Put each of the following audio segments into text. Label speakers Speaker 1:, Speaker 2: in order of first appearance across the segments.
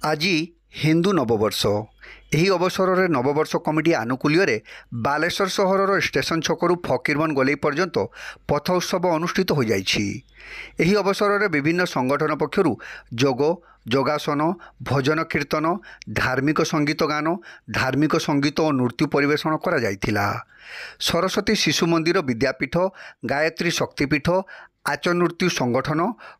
Speaker 1: ଆଜି ହିନ୍ଦୁ ନବବର୍ଷ। ଏହି ଅବସରରେ ନବବର୍ଷ କମିଟି ଆନୁକୂଲ୍ୟରେ ବାଲେଶ୍ୱର ସହରର ଷ୍ଟେସନ ଛକରୁ ଫକୀରମୋହନ ଗୋଲେଇ ପର୍ଯ୍ୟନ୍ତ ପଥ ଉତ୍ସବ ଅନୁଷ୍ଠିତ ହୋଇଯାଇଛି। ଏହି ଅବସରରେ ବିଭିନ୍ନ ସଂଗଠନ ପକ୍ଷରୁ ଯୋଗ, ଯୋଗାସନ, ଭଜନ କୀର୍ତ୍ତନ, ଧାର୍ମିକ ସଙ୍ଗୀତ ଗାନ, ଧାର୍ମିକ ସଙ୍ଗୀତ ଓ ନୃତ୍ୟ ପରିବେଷଣ କରାଯାଇଥିଲା। ସରସ୍ୱତୀ ଶିଶୁ ମନ୍ଦିର ବିଦ୍ୟାପୀଠ, ଗାୟତ୍ରୀ ଶକ୍ତିପୀଠ, ଆଚନୃତ୍ୟୁ ସଂଗଠନ,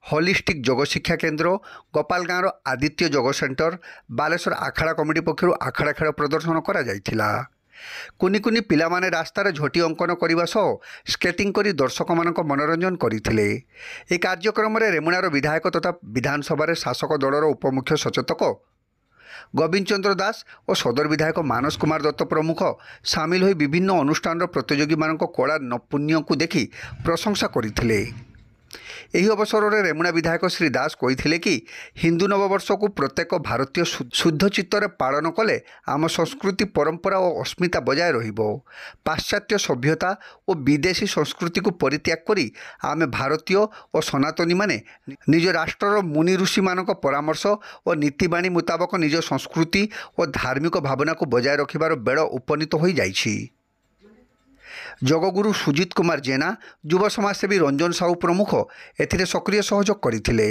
Speaker 1: ହୋଲିଷ୍ଟିକ୍ ଯୋଗ ଶିକ୍ଷା କେନ୍ଦ୍ର, ଗୋପାଳଗାଁର ଆଦିତ୍ୟ ଯୋଗ ସେଣ୍ଟର, ବାଲେଶ୍ୱର ଆଖଡ଼ା କମିଟି ପକ୍ଷରୁ ଆଖଡ଼ା ଖେଳ ପ୍ରଦର୍ଶନ କରାଯାଇଥିଲା। କୁନି କୁନି ପିଲାମାନେ ରାସ୍ତାରେ ଝୋଟି ଅଙ୍କନ କରିବା ସହ ସ୍କେଟିଂ କରି ଦର୍ଶକମାନଙ୍କ ମନୋରଞ୍ଜନ କରିଥିଲେ। ଏହି କାର୍ଯ୍ୟକ୍ରମରେ ରେମୁଣାର ବିଧାୟକ ତଥା ବିଧାନସଭାରେ ଶାସକ ଦଳର ଉପମୁଖ୍ୟ ସଚେତକ ଗୋବିନ୍ଦ ଚନ୍ଦ୍ର ଦାସ ଓ ସଦର ବିଧାୟକ ମାନସ କୁମାର ଦତ୍ତ ପ୍ରମୁଖ ସାମିଲ ହୋଇ ବିଭିନ୍ନ ଅନୁଷ୍ଠାନର ପ୍ରତିଯୋଗୀମାନଙ୍କ କଳା ନୈପୁଣ୍ୟକୁ ଦେଖି ପ୍ରଶଂସା କରିଥିଲେ। ଏହି ଅବସରରେ ରେମୁଣା ବିଧାୟକ ଶ୍ରୀ ଦାସ କହିଥିଲେ କି ହିନ୍ଦୁ ନବବର୍ଷକୁ ପ୍ରତ୍ୟେକ ଭାରତୀୟ ଶୁଦ୍ଧ ଚିତ୍ତରେ ପାଳନ କଲେ ଆମ ସଂସ୍କୃତି, ପରମ୍ପରା ଓ ଅସ୍ମିତା ବଜାୟ ରହିବ। ପାଶ୍ଚାତ୍ୟ ସଭ୍ୟତା ଓ ବିଦେଶୀ ସଂସ୍କୃତିକୁ ପରିତ୍ୟାଗ କରି ଆମେ ଭାରତୀୟ ଓ ସନାତନୀମାନେ ନିଜ ରାଷ୍ଟ୍ରର ମୁନି ଋଷିମାନଙ୍କ ପରାମର୍ଶ ଓ ନୀତିବାଣୀ ମୁତାବକ ନିଜ ସଂସ୍କୃତି ଓ ଧାର୍ମିକ ଭାବନାକୁ ବଜାୟ ରଖିବାର ବେଳ ଉପନୀତ ହୋଇଯାଇଛି। ଯୋଗଗୁରୁ ସୁଜିତ କୁମାର ଜେନା, ଯୁବ ସମାଜସେବୀ ରଞ୍ଜନ ସାହୁ ପ୍ରମୁଖ ଏଥିରେ ସକ୍ରିୟ ସହଯୋଗ କରିଥିଲେ।